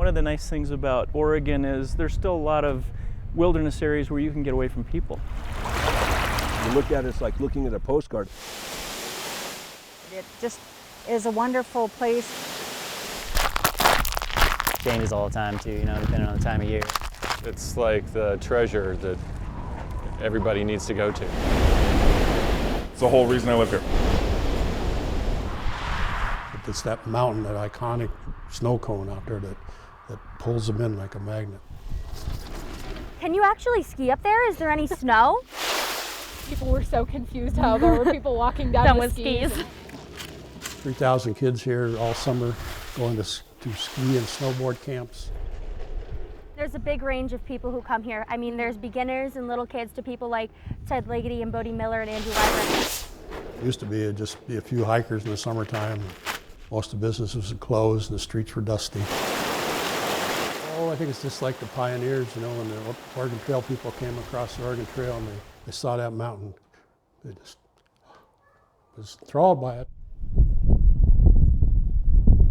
One of the nice things about Oregon is there's still a lot of wilderness areas where you can get away from people. You look at it, it's like looking at a postcard. It just is a wonderful place. Changes all the time too, you know, depending on the time of year. It's like the treasure that everybody needs to go to. It's the whole reason I live here. It's that mountain, that iconic snow cone out there that pulls them in like a magnet. Can you actually ski up there? Is there any snow? People were so confused how there were people walking down with skis. 3,000 kids here all summer going to ski and snowboard camps. There's a big range of people who come here. I mean, there's beginners and little kids to people like Ted Ligety and Bodie Miller and Andrew Wyron. It used to be just be a few hikers in the summertime. Most of the businesses were closed and the streets were dusty. Oh, I think it's just like the pioneers, you know, when the Oregon Trail people came across the Oregon Trail and they saw that mountain. They just was enthralled by it.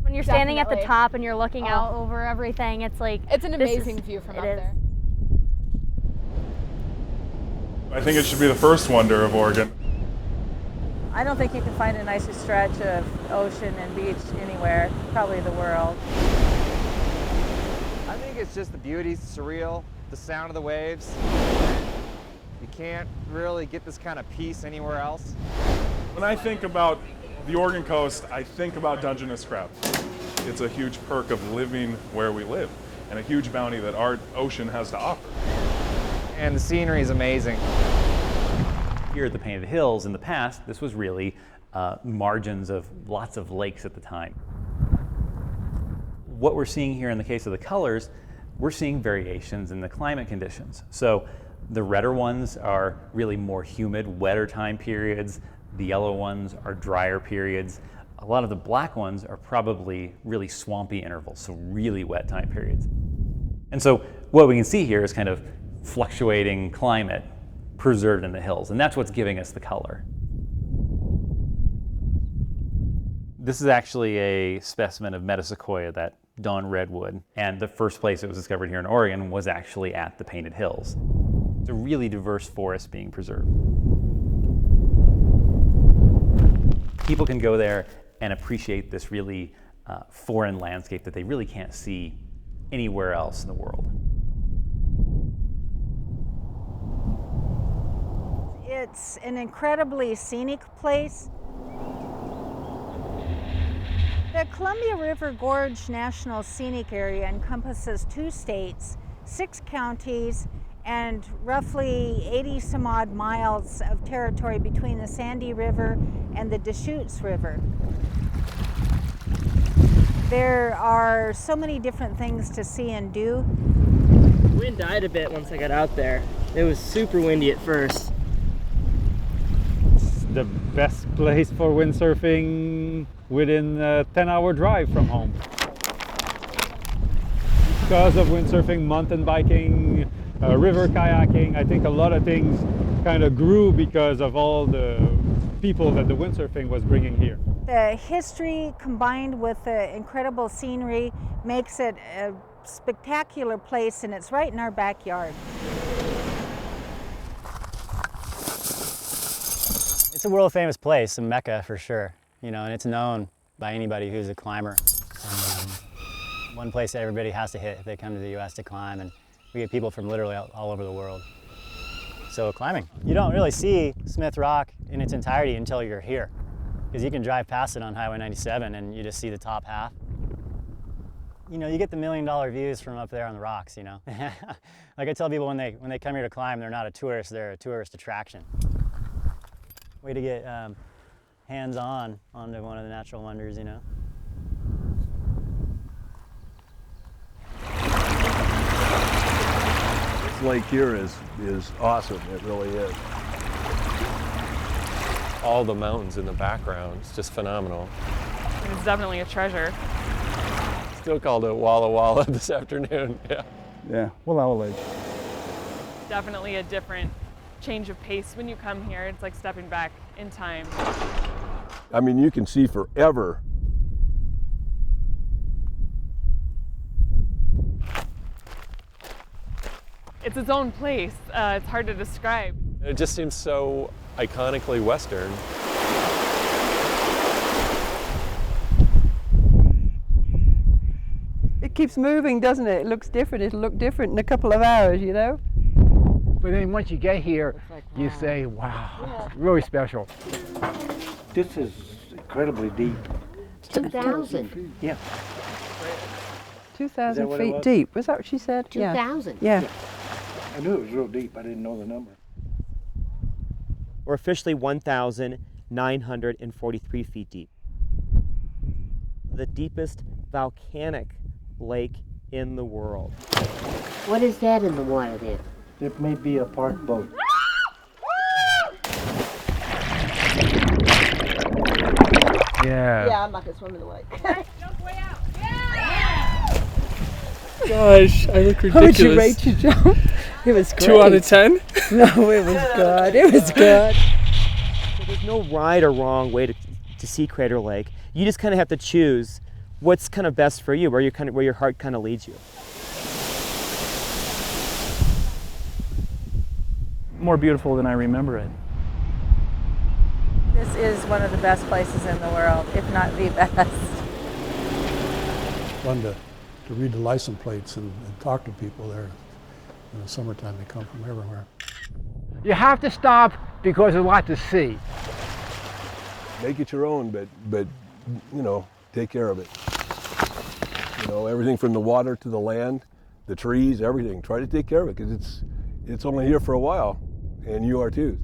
When you're standing at the top and you're looking out over everything, it's like... It's an amazing view from up there. I think it should be the first wonder of Oregon. I don't think you can find a nicer stretch of ocean and beach anywhere, probably the world. I think it's just the beauty, surreal, the sound of the waves. You can't really get this kind of peace anywhere else. When I think about the Oregon coast, I think about Dungeness crab. It's a huge perk of living where we live and a huge bounty that our ocean has to offer. And the scenery is amazing. Here at the Painted Hills, in the past, this was really margins of lots of lakes at the time. What we're seeing here in the case of the colors, we're seeing variations in the climate conditions. So the redder ones are really more humid, wetter time periods. The yellow ones are drier periods. A lot of the black ones are probably really swampy intervals, so really wet time periods. And so what we can see here is kind of fluctuating climate preserved in the hills, and that's what's giving us the color. This is actually a specimen of metasequoia, that dawn redwood, and the first place it was discovered here in Oregon was actually at the Painted Hills. It's a really diverse forest being preserved. People can go there and appreciate this really foreign landscape that they really can't see anywhere else in the world. It's an incredibly scenic place. The Columbia River Gorge National Scenic Area encompasses 2 states, 6 counties, and roughly 80 some odd miles of territory between the Sandy River and the Deschutes River. There are so many different things to see and do. The wind died a bit once I got out there. It was super windy at first. It's the best place for windsurfing within a 10-hour drive from home. Because of windsurfing, mountain biking, river kayaking, I think a lot of things kind of grew because of all the people that the windsurfing was bringing here. The history combined with the incredible scenery makes it a spectacular place, and it's right in our backyard. It's a world famous place, a mecca for sure, you know, and it's known by anybody who's a climber. One place that everybody has to hit if they come to the US to climb, and we get people from literally all over the world. So climbing. You don't really see Smith Rock in its entirety until you're here, because you can drive past it on Highway 97 and you just see the top half. You know, you get the $1 million views from up there on the rocks, you know. Like I tell people when they come here to climb, they're not a tourist, they're a tourist attraction. Way to get hands-on onto one of the natural wonders, you know. This lake here is awesome, it really is. All the mountains in the background, it's just phenomenal. It's definitely a treasure. Still called it Walla Walla this afternoon, yeah. Yeah, Wallowa Lake. Definitely a different change of pace when you come here. It's like stepping back in time. I mean, you can see forever. it's its own place. It's hard to describe. It just seems so iconically Western. It keeps moving, doesn't it? It looks different. It'll look different in a couple of hours, you know? But then once you get here, you say, wow, it's really special. This is incredibly deep. 2,000. Yeah. 2,000 feet deep. Was that what she said? 2,000. Yeah. I knew it was real deep. I didn't know the number. We're officially 1,943 feet deep. The deepest volcanic lake in the world. What is that in the water then? It may be a park boat. Yeah. Yeah, I'm not going to swim in the lake. Gosh, I look ridiculous. How would you rate your jump? It was great. 2 out of 10? No, it was good. It was good. So there's no right or wrong way to see Crater Lake. You just kind of have to choose what's kind of best for you, where your heart kind of leads you. More beautiful than I remember it. This is one of the best places in the world, if not the best. Fun to read the license plates and talk to people there. In the summertime, they come from everywhere. You have to stop because there's a lot to see. Make it your own, but you know, take care of it. You know, everything from the water to the land, the trees, everything. Try to take care of it because it's only here for a while, and you are too.